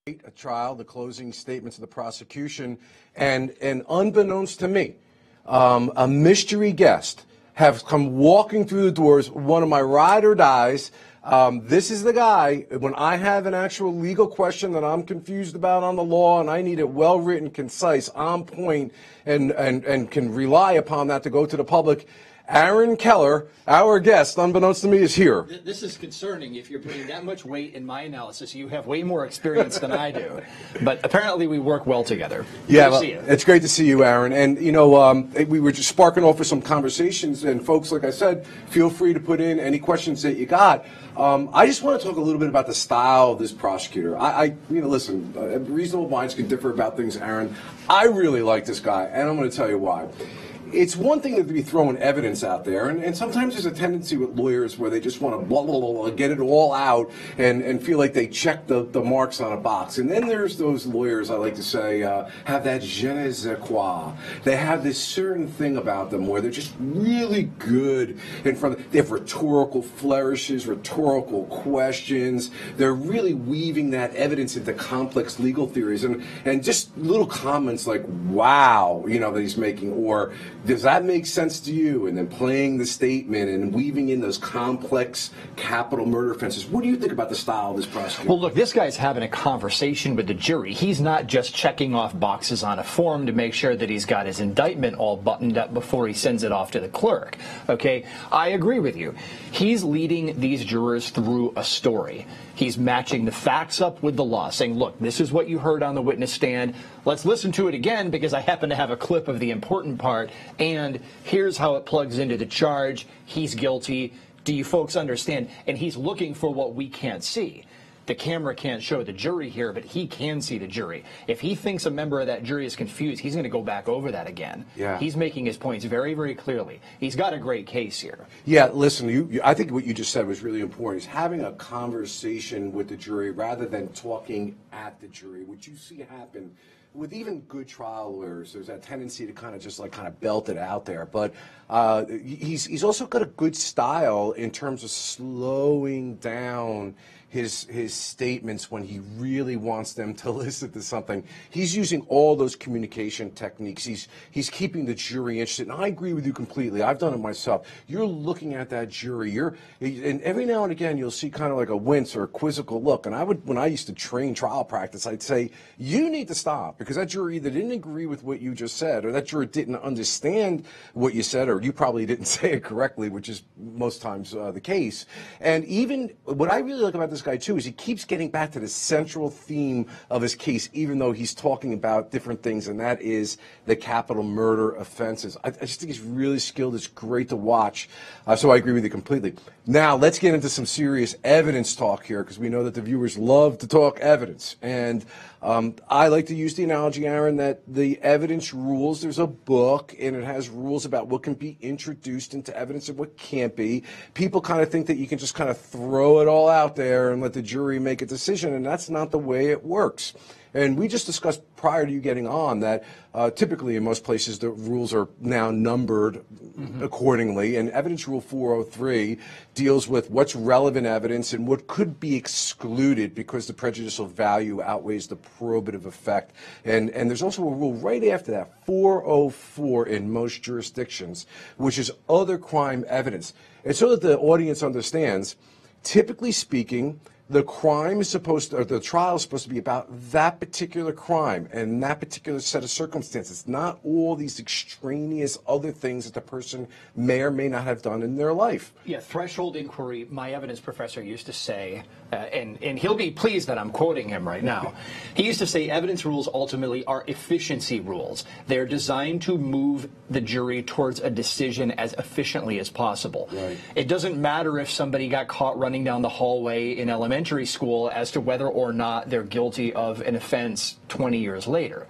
A trial, the closing statements of the prosecution, and unbeknownst to me, a mystery guest have come walking through the doors, one of my ride or dies. This is the guy, when I have an actual legal question that I'm confused about on the law and I need it well written, concise, on point, and can rely upon that to go to the public. Aaron Keller, our guest, unbeknownst to me, is here. This is concerning. If you're putting that much weight in my analysis, you have way more experience than I do. But apparently we work well together. Yeah, well, it's great to see you, Aaron. And, you know, we were just sparking off for some conversations. And, folks, like I said, feel free to put in any questions that you got. I just want to talk a little bit about the style of this prosecutor. You know, listen, reasonable minds can differ about things, Aaron. I really like this guy, and I'm going to tell you why. It's one thing to be throwing evidence out there, and sometimes there's a tendency with lawyers where they just want to blah, blah, blah, get it all out and feel like they check the marks on a box. And then there's those lawyers, I like to say, have that je ne sais quoi. They have this certain thing about them where they're just really good in front of, they have rhetorical flourishes, rhetorical questions. They're really weaving that evidence into complex legal theories, and just little comments like, wow, you know, that he's making, or does that make sense to you? And then playing the statement and weaving in those complex capital murder offenses. What do you think about the style of this prosecutor? Well, look, this guy's having a conversation with the jury. He's not just checking off boxes on a form to make sure that he's got his indictment all buttoned up before he sends it off to the clerk. Okay, I agree with you. He's leading these jurors through a story. He's matching the facts up with the law, saying, look, this is what you heard on the witness stand. Let's listen to it again because I happen to have a clip of the important part, and here's how it plugs into the charge. He's guilty. Do you folks understand? And he's looking for what we can't see. The camera can't show the jury here, but he can see the jury. If he thinks a member of that jury is confused, he's going to go back over that again. Yeah. He's making his points very, very clearly. He's got a great case here. Yeah, listen, I think what you just said was really important. Is having a conversation with the jury rather than talking at the jury, which you see happen with even good trial lawyers. There's that tendency to kind of belt it out there. But he's also got a good style in terms of slowing down his statements when he really wants them to listen to something. He's using all those communication techniques. He's keeping the jury interested. And I agree with you completely. I've done it myself. You're looking at that jury. And every now and again you'll see kind of like a wince or a quizzical look. And when I used to train trial practice, I'd say, you need to stop, because that jury either didn't agree with what you just said, or that jury didn't understand what you said, or you probably didn't say it correctly, which is most times the case. And even what I really like about this guy too is he keeps getting back to the central theme of his case, even though he's talking about different things, and that is the capital murder offenses. I just think he's really skilled. It's great to watch. So I agree with you completely. Now let's get into some serious evidence talk here, because we know that the viewers love to talk evidence. And I like to use the analogy, Aaron, that the evidence rules, there's a book, and it has rules about what can be introduced into evidence and what can't be. People kind of think that you can just kind of throw it all out there and let the jury make a decision, and that's not the way it works. And we just discussed prior to you getting on that typically in most places the rules are now numbered accordingly, and Evidence Rule 403 deals with what's relevant evidence and what could be excluded because the prejudicial value outweighs the probative effect. And there's also a rule right after that, 404 in most jurisdictions, which is other crime evidence. And so that the audience understands, typically speaking, the crime is supposed to, or the trial is supposed to be about that particular crime and that particular set of circumstances, not all these extraneous other things that the person may or may not have done in their life. Yeah, threshold inquiry, my evidence professor used to say, and he'll be pleased that I'm quoting him right now. He used to say evidence rules ultimately are efficiency rules. They're designed to move the jury towards a decision as efficiently as possible. Right. It doesn't matter if somebody got caught running down the hallway in elementary school as to whether or not they're guilty of an offense 20 years later.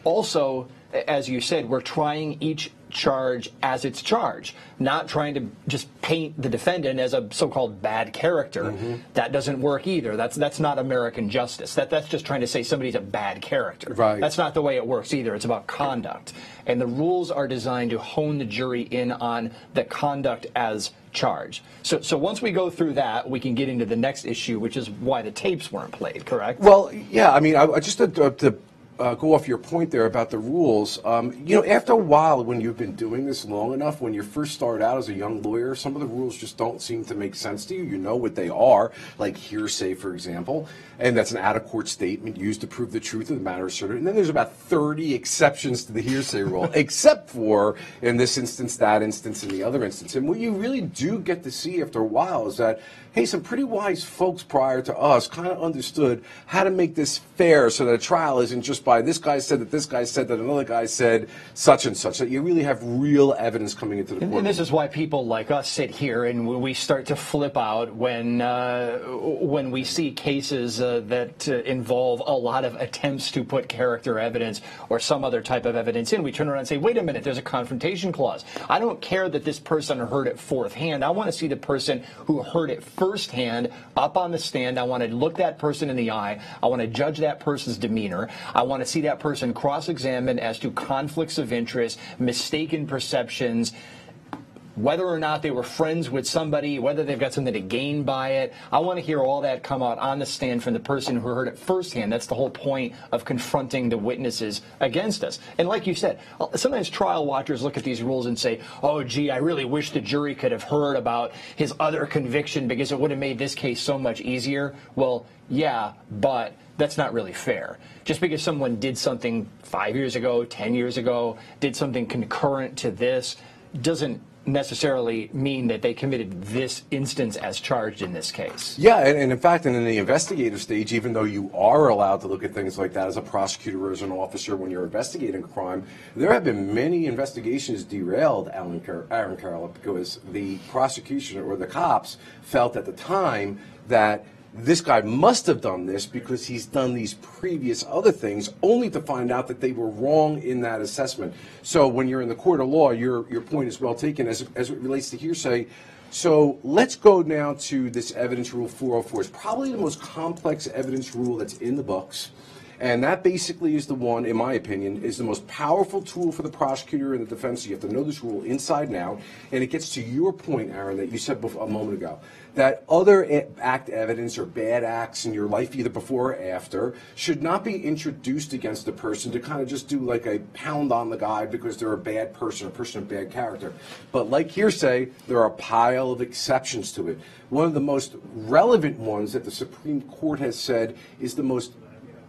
Also, as you said, we're trying each charge as its charge, not trying to just paint the defendant as a so-called bad character. That doesn't work either. That's not American justice. That's just trying to say somebody's a bad character. Right. That's not the way it works either. It's about conduct. And the rules are designed to hone the jury in on the conduct as charged. So once we go through that, we can get into the next issue, which is why the tapes weren't played, correct? Well, yeah, I mean, I just to go off your point there about the rules, you know, after a while, when you've been doing this long enough, when you first start out as a young lawyer, some of the rules just don't seem to make sense to you. You know what they are, like hearsay, for example, and that's an out-of-court statement used to prove the truth of the matter asserted. And then there's about 30 exceptions to the hearsay rule, except for, in this instance, that instance, and the other instance. And what you really do get to see after a while is that, hey, some pretty wise folks prior to us kind of understood how to make this fair so that a trial isn't just by this guy said that this guy said that another guy said such and such, that you really have real evidence coming into the court. And this is why people like us sit here and we start to flip out when we see cases that involve a lot of attempts to put character evidence or some other type of evidence in. We turn around and say, wait a minute, there's a confrontation clause. I don't care that this person heard it fourth hand. I want to see the person who heard it firsthand up on the stand. I want to look that person in the eye. I want to judge that person's demeanor. I want to see that person cross-examined as to conflicts of interest, mistaken perceptions, whether or not they were friends with somebody, whether they've got something to gain by it. I want to hear all that come out on the stand from the person who heard it firsthand. That's the whole point of confronting the witnesses against us. And like you said, sometimes trial watchers look at these rules and say, oh, gee, I really wish the jury could have heard about his other conviction because it would have made this case so much easier. Well, yeah, but that's not really fair. Just because someone did something 5 years ago, 10 years ago, did something concurrent to this, doesn't necessarily mean that they committed this instance as charged in this case. Yeah, and in fact, in the investigative stage, even though you are allowed to look at things like that as a prosecutor or as an officer when you're investigating a crime, there have been many investigations derailed, Aaron Carroll, because the prosecution or the cops felt at the time that this guy must have done this because he's done these previous other things, only to find out that they were wrong in that assessment. So when you're in the court of law, your point is well taken as it relates to hearsay. So let's go now to this evidence rule 404. It's probably the most complex evidence rule that's in the books. And that basically is the one, in my opinion, is the most powerful tool for the prosecutor and the defense. You have to know this rule inside and out. And it gets to your point, Aaron, that you said a moment ago, that other act evidence or bad acts in your life, either before or after, should not be introduced against a person to kind of just do like a pound on the guy because they're a bad person, a person of bad character. But like hearsay, there are a pile of exceptions to it. One of the most relevant ones that the Supreme Court has said is the most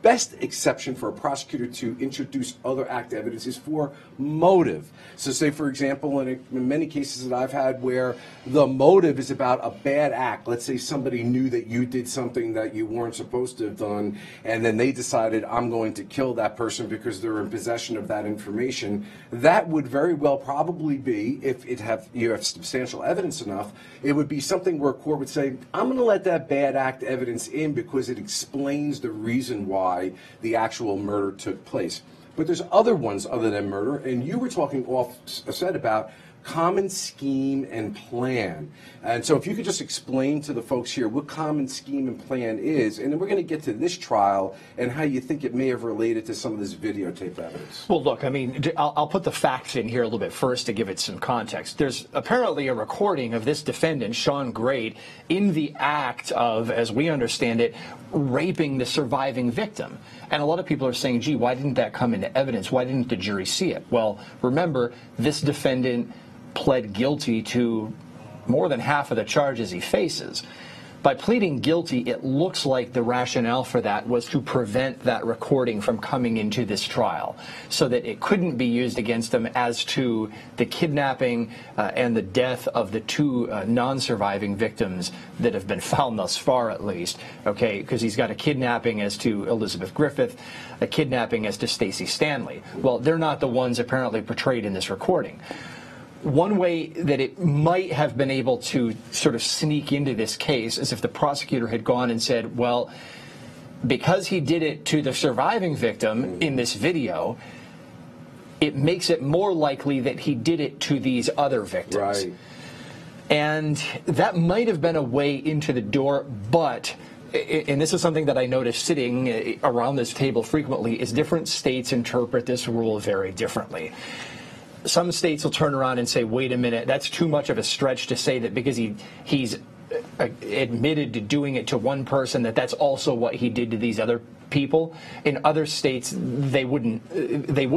best exception for a prosecutor to introduce other act evidence is for motive. So say, for example, in many cases that I've had where the motive is about a bad act. Let's say somebody knew that you did something that you weren't supposed to have done, and then they decided, I'm going to kill that person because they're in possession of that information. That would very well probably be, if you have substantial evidence enough, it would be something where a court would say, I'm going to let that bad act evidence in because it explains the reason why the actual murder took place. But there's other ones other than murder, and you were talking said about common scheme and plan. And so if you could just explain to the folks here what common scheme and plan is, and then we're going to get to this trial and how you think it may have related to some of this videotape evidence. Well, look, I mean, I'll put the facts in here a little bit first to give it some context. There's apparently a recording of this defendant, Shawn Grate, in the act of, as we understand it, raping the surviving victim. And a lot of people are saying, gee, why didn't that come into evidence? Why didn't the jury see it? Well, remember, this defendant pled guilty to more than half of the charges he faces. By pleading guilty, it looks like the rationale for that was to prevent that recording from coming into this trial so that it couldn't be used against him as to the kidnapping and the death of the two non-surviving victims that have been found thus far, at least, okay, because he's got a kidnapping as to Elizabeth Griffith, a kidnapping as to Stacey Stanley. Well, they're not the ones apparently portrayed in this recording. One way that it might have been able to sort of sneak into this case is if the prosecutor had gone and said, well, because he did it to the surviving victim in this video, it makes it more likely that he did it to these other victims. Right. And that might have been a way into the door, but, and this is something that I noticed sitting around this table frequently, is different states interpret this rule very differently. Some states will turn around and say, wait a minute, that's too much of a stretch to say that because he's admitted to doing it to one person, that's also what he did to these other people. In other states, they would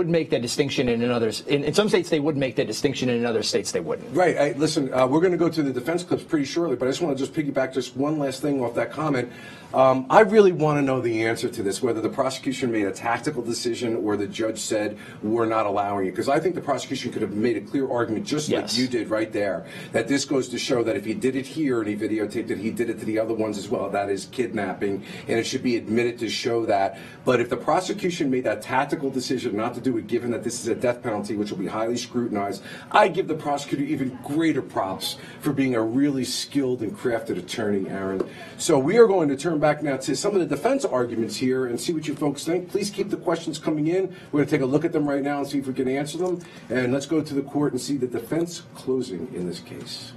make that distinction, and in some states they would make that distinction, and in other states they wouldn't. Right. Listen, we're going to go to the defense clips pretty shortly, but I just want to piggyback just one last thing off that comment. I really want to know the answer to this, whether the prosecution made a tactical decision or the judge said we're not allowing it, because I think the prosecution could have made a clear argument, just like you did right there, that this goes to show that if he did it here and he videotaped it, he did it to the other ones as well. That is kidnapping, and it should be admitted to show that. But if the prosecution made that tactical decision not to do it, given that this is a death penalty, which will be highly scrutinized, I give the prosecutor even greater props for being a really skilled and crafted attorney, Aaron. So we are going to turn back now to some of the defense arguments here and see what you folks think. Please keep the questions coming in. We're going to take a look at them right now and see if we can answer them. And let's go to the court and see the defense closing in this case.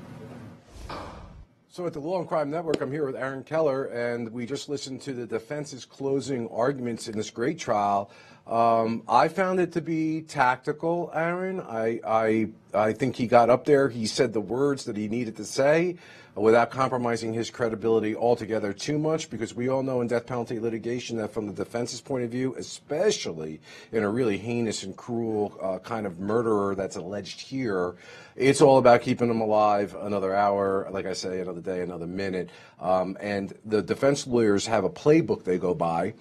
So at the Law&Crime Network, I'm here with Aaron Keller, and we just listened to the defense's closing arguments in this great trial. I found it to be tactical, Aaron. I think he got up there. He said the words that he needed to say without compromising his credibility altogether too much, because we all know in death penalty litigation that from the defense's point of view, especially in a really heinous and cruel kind of murderer that's alleged here, it's all about keeping them alive another hour, like I say, another day, another minute. And the defense lawyers have a playbook they go by,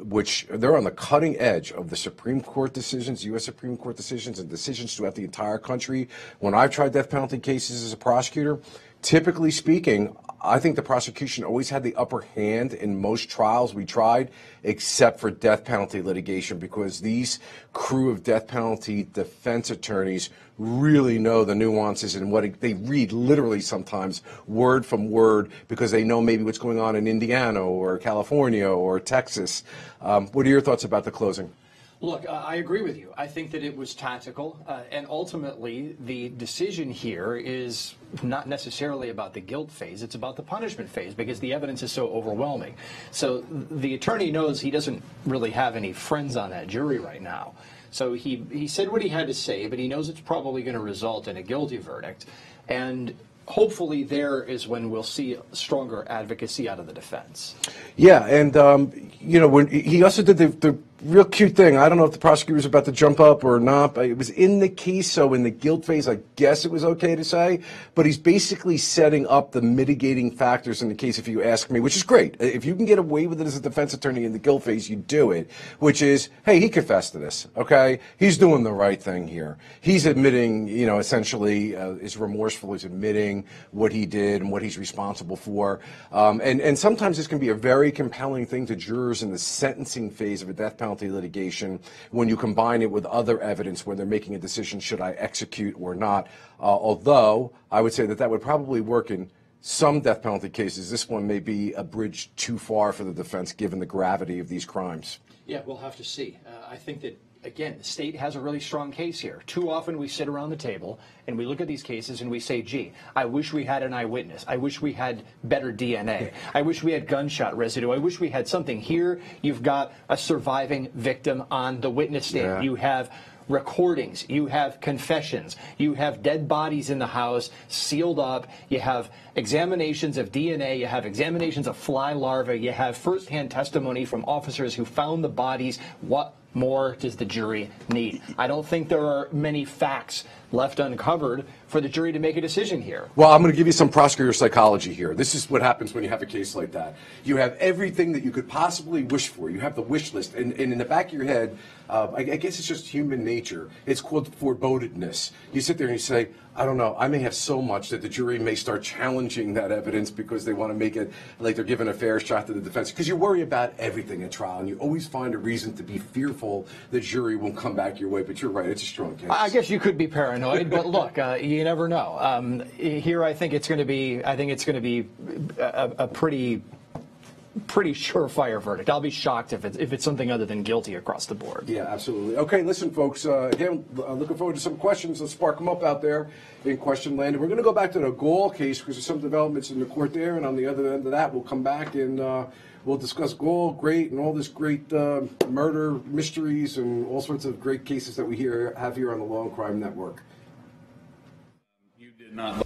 which they're on the cutting edge of the Supreme Court decisions, U.S. Supreme Court decisions, and decisions throughout the entire country. When I've tried death penalty cases as a prosecutor, typically speaking, I think the prosecution always had the upper hand in most trials we tried, except for death penalty litigation, because these crew of death penalty defense attorneys really know the nuances and what they read literally sometimes word from word, because they know maybe what's going on in Indiana or California or Texas. What are your thoughts about the closing? Look, I agree with you. I think that it was tactical, and ultimately the decision here is not necessarily about the guilt phase, it's about the punishment phase, because the evidence is so overwhelming. So the attorney knows he doesn't really have any friends on that jury right now. So he said what he had to say, but he knows it's probably going to result in a guilty verdict. And hopefully there is when we'll see stronger advocacy out of the defense. Yeah, and when he also did the real cute thing. I don't know if the prosecutor was about to jump up or not, but it was in the case, so in the guilt phase, I guess it was okay to say. But he's basically setting up the mitigating factors in the case, if you ask me, which is great. If you can get away with it as a defense attorney in the guilt phase, you do it, which is, hey, he confessed to this, okay? He's doing the right thing here. He's admitting, essentially is remorseful. He's admitting what he did and what he's responsible for. And sometimes this can be a very compelling thing to jurors in the sentencing phase of a death penalty litigation when you combine it with other evidence when they're making a decision, should I execute or not. Although I would say that would probably work in some death penalty cases. This one may be a bridge too far for the defense given the gravity of these crimes. Yeah, we'll have to see. I think that, again, the state has a really strong case here. Too often we sit around the table and we look at these cases and we say, gee, I wish we had an eyewitness. I wish we had better DNA. I wish we had gunshot residue. I wish we had something. Here you've got a surviving victim on the witness stand. Yeah. You have recordings, you have confessions, you have dead bodies in the house sealed up, you have examinations of DNA, you have examinations of fly larvae, you have firsthand testimony from officers who found the bodies. What more does the jury need? I don't think there are many facts left uncovered for the jury to make a decision here. Well, I'm going to give you some prosecutor psychology here. This is what happens when you have a case like that. You have everything that you could possibly wish for. You have the wish list. And in the back of your head, I guess it's just human nature. It's called forebodedness. You sit there and you say, I don't know, I may have so much that the jury may start challenging that evidence because they want to make it like they're giving a fair shot to the defense. Because you worry about everything at trial, and you always find a reason to be fearful the jury won't come back your way. But you're right, it's a strong case. I guess you could be paranoid, but look, you never know. Here, I think it's going to be. I think it's going to be a pretty pretty surefire verdict. I'll be shocked if it's something other than guilty across the board. Yeah, absolutely. Okay, listen, folks. Again, looking forward to some questions. Let's spark them up out there in question land. And we're going to go back to the Gaul case because there's some developments in the court there. And on the other end of that, we'll come back and we'll discuss Gaul, Grate, and all this great murder mysteries and all sorts of great cases that we have here on the Law&Crime Network. You did not.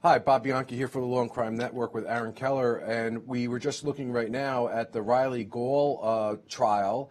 Hi, Bob Bianchi here for the Law&Crime Network with Aaron Keller, and we were just looking right now at the Riley Gaul trial.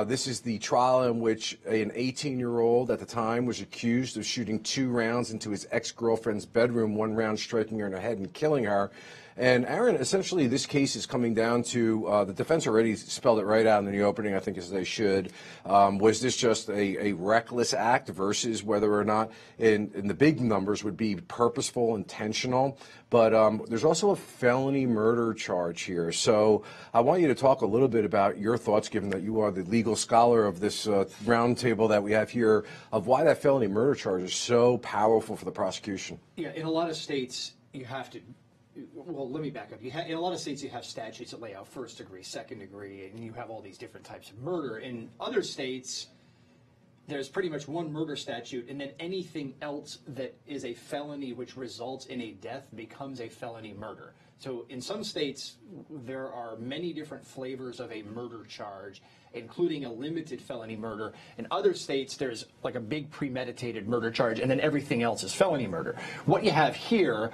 This is the trial in which an 18-year-old at the time was accused of shooting 2 rounds into his ex-girlfriend's bedroom, 1 round striking her in the head and killing her. And Aaron, essentially this case is coming down to, the defense already spelled it right out in the opening, I think as they should. Was this just a reckless act versus whether or not, in the big numbers, would be purposeful, intentional? But there's also a felony murder charge here. So I want you to talk a little bit about your thoughts, given that you are the legal scholar of this round table that we have here, of why that felony murder charge is so powerful for the prosecution. Yeah, in a lot of states, you have to. Well, let me back up. In a lot of states, you have statutes that lay out first degree, second degree, and you have all these different types of murder. In other states, there's pretty much one murder statute, and then anything else that is a felony which results in a death becomes a felony murder. So in some states, there are many different flavors of a murder charge, including a limited felony murder. In other states, there's like a big premeditated murder charge, and then everything else is felony murder. What you have here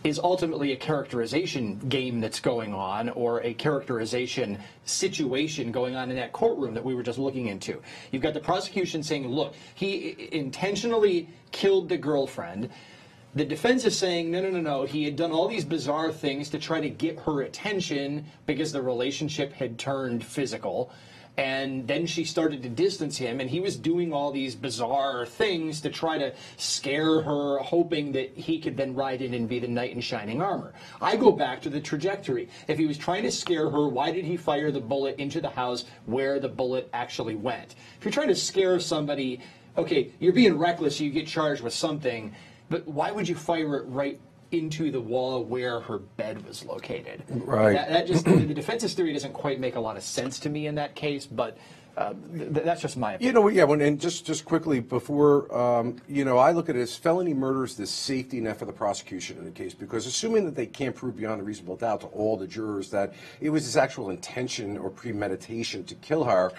is ultimately a characterization game that's going on, or a characterization situation going on in that courtroom that we were just looking into. You've got the prosecution saying, look, he intentionally killed the girlfriend. The defense is saying, no, he had done all these bizarre things to try to get her attention because the relationship had turned physical. And then she started to distance him, and he was doing all these bizarre things to try to scare her, hoping that he could then ride in and be the knight in shining armor. I go back to the trajectory. If he was trying to scare her, why did he fire the bullet into the house where the bullet actually went? If you're trying to scare somebody, okay, you're being reckless, so you get charged with something, but why would you fire it right into the wall where her bed was located? Right. That just, the defense's theory doesn't quite make a lot of sense to me in that case, but that's just my opinion. Yeah, and just quickly before, I look at it as felony murder is the safety net for the prosecution in the case, because assuming that they can't prove beyond a reasonable doubt to all the jurors that it was his actual intention or premeditation to kill her,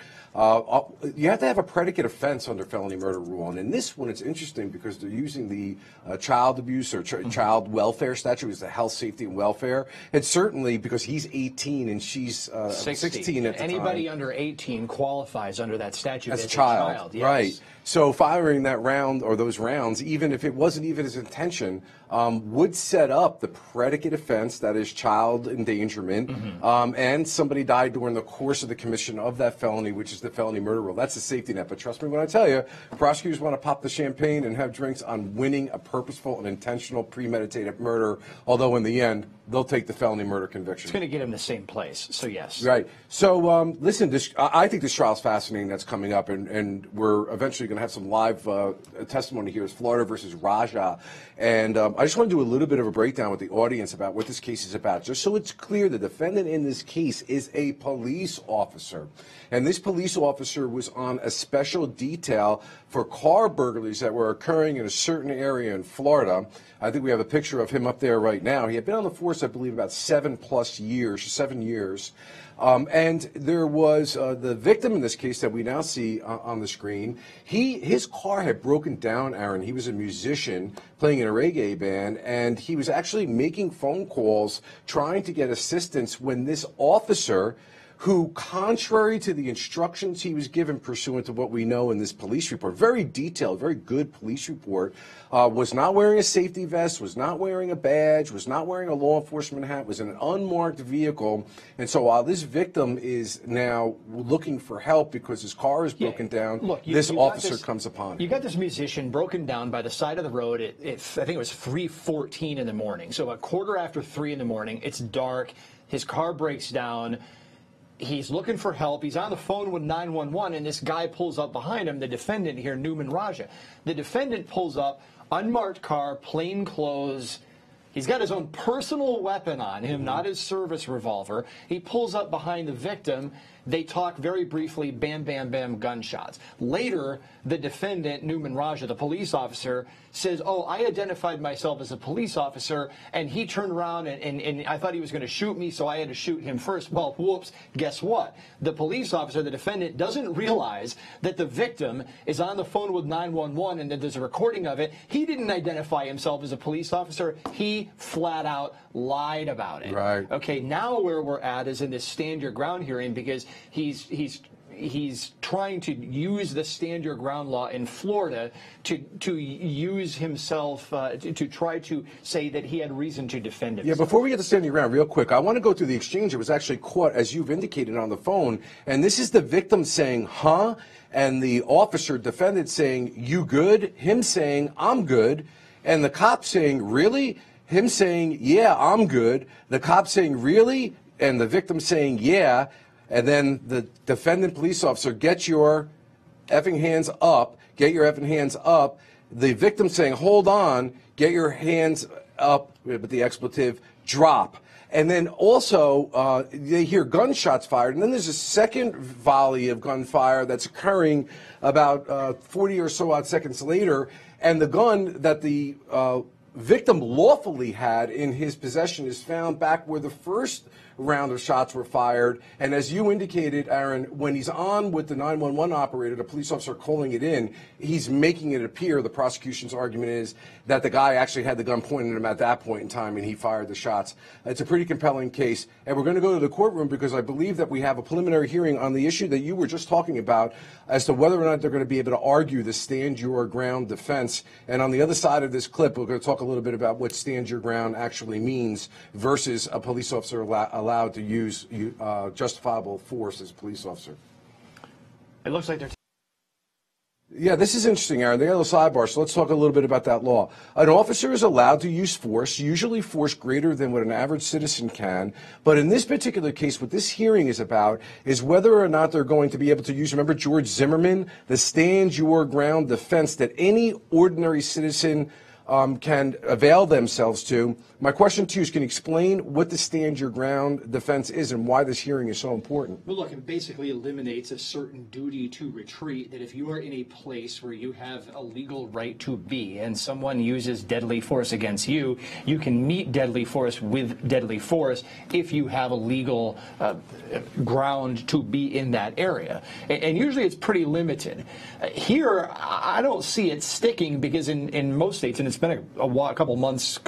you have to have a predicate offense under felony murder rule. And in this one, it's interesting because they're using the child abuse or child welfare statute, is the health, safety, and welfare. And certainly because he's 18 and she's 16 at the time. Anybody under 18 qualifies under that statute as a child. Yes. Right. So firing that round or those rounds, even if it wasn't even his intention, would set up the predicate offense, that is child endangerment, and somebody died during the course of the commission of that felony, which is the felony murder rule. That's a safety net. But trust me when I tell you, prosecutors want to pop the champagne and have drinks on winning a purposeful and intentional premeditated murder, although in the end, they'll take the felony murder conviction. It's going to get him the same place, so yes. Right. So, listen, I think this trial's fascinating that's coming up, and we're eventually going to have some live testimony here. It's Florida versus Raja. And I just want to do a little bit of a breakdown with the audience about what this case is about, just so it's clear the defendant in this case is a police officer. And this police officer was on a special detail for car burglaries that were occurring in a certain area in Florida. I think we have a picture of him up there right now. He had been on the force, I believe, about 7 years. And there was the victim in this case that we now see on the screen. His car had broken down, Aaron. He was a musician playing in a reggae band, and he was actually making phone calls trying to get assistance when this officer, who, contrary to the instructions he was given pursuant to what we know in this police report, very detailed, very good police report, was not wearing a safety vest, was not wearing a badge, was not wearing a law enforcement hat, was in an unmarked vehicle. And so while this victim is now looking for help because his car is broken down, this officer comes upon him. You got this musician broken down by the side of the road at I think it was 3:14 in the morning. So a quarter after 3 in the morning, it's dark, his car breaks down. He's looking for help. He's on the phone with 911, and this guy pulls up behind him, the defendant here, Newman Raja. The defendant pulls up, unmarked car, plain clothes. He's got his own personal weapon on him, not his service revolver. He pulls up behind the victim. They talk very briefly, bam, bam, bam, gunshots. Later, the defendant, Newman Raja, the police officer, says, oh, I identified myself as a police officer, and he turned around and I thought he was going to shoot me, so I had to shoot him first. Well, whoops, guess what? The police officer, the defendant, doesn't realize that the victim is on the phone with 911 and that there's a recording of it. He didn't identify himself as a police officer. He flat out lied about it. Right. Okay, now where we're at is in this stand your ground hearing, because he's trying to use the stand your ground law in Florida to use himself to try to say that he had reason to defend himself. Yeah, before we get to stand your ground, real quick, I want to go through the exchange. It was actually caught, as you've indicated, on the phone, and this is the victim saying, huh, and the officer, defendant, saying, you good, him saying, I'm good, and the cop saying, really, him saying, yeah, I'm good, the cop saying, really, and the victim saying, yeah. And then the defendant police officer, get your effing hands up, get your effing hands up. The victim saying, hold on, get your hands up, with the expletive, drop. And then also they hear gunshots fired. And then there's a second volley of gunfire that's occurring about 40 or so odd seconds later. And the gun that the victim lawfully had in his possession is found back where the first round of shots were fired. And as you indicated, Aaron, when he's on with the 911 operator, the police officer calling it in, he's making it appear, the prosecution's argument is, that the guy actually had the gun pointed at him at that point in time and he fired the shots. It's a pretty compelling case. And we're going to go to the courtroom because I believe that we have a preliminary hearing on the issue that you were just talking about as to whether or not they're going to be able to argue the stand your ground defense. And on the other side of this clip, we're going to talk a little bit about what stand your ground actually means versus a police officer allowed to use justifiable force as a police officer. It looks like they're... Yeah, this is interesting, Aaron. They got a little sidebar, so let's talk a little bit about that law. An officer is allowed to use force, usually force greater than what an average citizen can. But in this particular case, what this hearing is about is whether or not they're going to be able to use, remember George Zimmerman, the stand your ground defense that any ordinary citizen can avail themselves to. My question to you is, can you explain what the stand your ground defense is and why this hearing is so important? Well, look, it basically eliminates a certain duty to retreat, that if you are in a place where you have a legal right to be and someone uses deadly force against you, you can meet deadly force with deadly force if you have a legal ground to be in that area. And usually it's pretty limited. Here, I don't see it sticking because in most states, and it's been a couple months,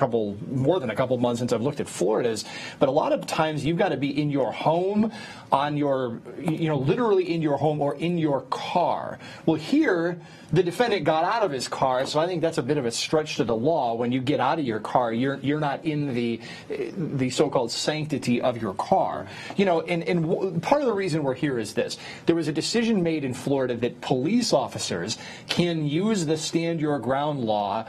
more than a couple months since I've looked at Florida's, but a lot of times you've got to be in your home, on your, literally in your home or in your car. Well, here, the defendant got out of his car, so I think that's a bit of a stretch to the law. When you get out of your car, you're not in the so-called sanctity of your car. And part of the reason we're here is this. There was a decision made in Florida that police officers can use the stand your ground law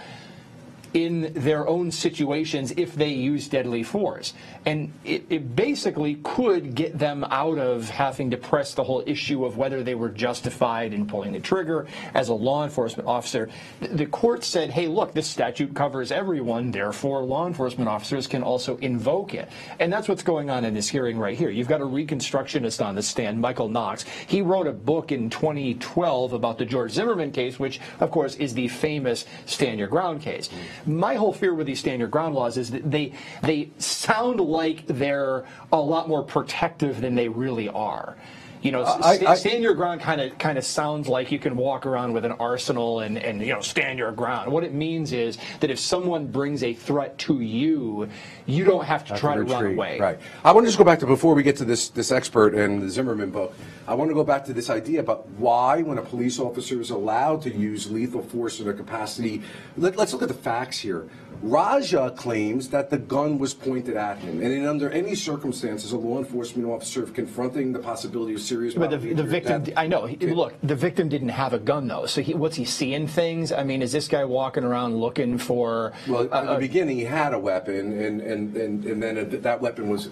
in their own situations if they use deadly force. And it basically could get them out of having to press the whole issue of whether they were justified in pulling the trigger as a law enforcement officer. The court said, hey, look, this statute covers everyone, therefore law enforcement officers can also invoke it. And that's what's going on in this hearing right here. You've got a reconstructionist on the stand, Michael Knox. He wrote a book in 2012 about the George Zimmerman case, which, of course, is the famous stand your ground case. My whole fear with these stand your ground laws is that they sound like they're a lot more protective than they really are. Stand your ground kind of sounds like you can walk around with an arsenal and stand your ground. What it means is that if someone brings a threat to you, you don't have to try to run away. Right. I want to just go back to, before we get to this expert and the Zimmerman book, I want to go back to this idea about why, when a police officer is allowed to use lethal force in their capacity, let's look at the facts here. Raja claims that the gun was pointed at him, and under any circumstances, a law enforcement officer confronting the possibility of serious bodily the injury, victim, I know. Look, the victim didn't have a gun though. So what's he seeing things? I mean, is this guy walking around looking for? Well, at the beginning, he had a weapon, and then that weapon was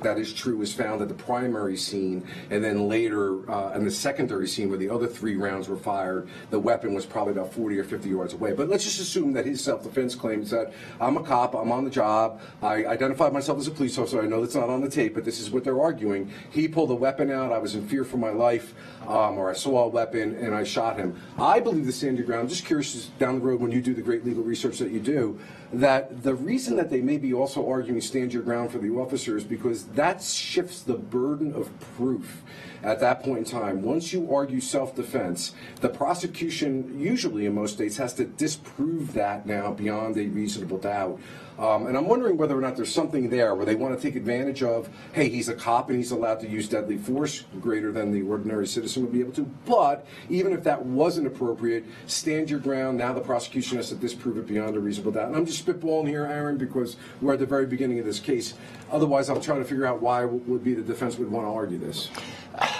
found at the primary scene, and then later in the secondary scene where the other 3 rounds were fired, the weapon was probably about 40 or 50 yards away. But let's just assume that his self-defense claim is that I'm I'm a cop, I'm on the job, I identified myself as a police officer, I know that's not on the tape, but this is what they're arguing. He pulled a weapon out, I was in fear for my life, or I saw a weapon and I shot him. I believe the stand your ground, I'm just curious down the road when you do the great legal research that you do, that the reason that they may be also arguing stand your ground for the officer is because that shifts the burden of proof at that point in time. Once you argue self-defense, the prosecution usually in most states has to disprove that now beyond a reasonable doubt. And I'm wondering whether or not there's something there where they want to take advantage of, hey, he's a cop and he's allowed to use deadly force greater than the ordinary citizen would be able to. But even if that wasn't appropriate, stand your ground. Now the prosecution has to disprove it beyond a reasonable doubt. And I'm just spitballing here, Aaron, because we're at the very beginning of this case. Otherwise, I'm trying to figure out why would be the defense would want to argue this.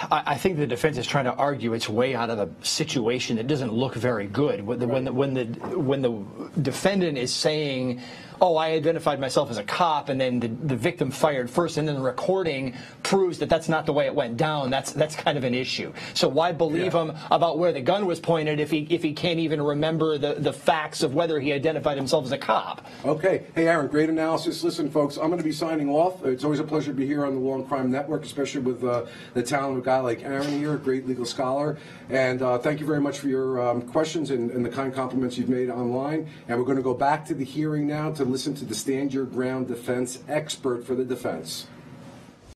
I think the defense is trying to argue its way out of a situation that doesn't look very good. When the defendant is saying, oh, I identified myself as a cop, and then the victim fired first, and then the recording proves that that's not the way it went down, that's kind of an issue. So why believe him about where the gun was pointed if he can't even remember the facts of whether he identified himself as a cop? Okay. Hey, Aaron, great analysis. Listen, folks, I'm going to be signing off. It's always a pleasure to be here on the Law&Crime Network, especially with the talent of a guy like Aaron here, a great legal scholar. And thank you very much for your questions and the kind compliments you've made online. And we're going to go back to the hearing now to listen to the stand your ground defense expert for the defense.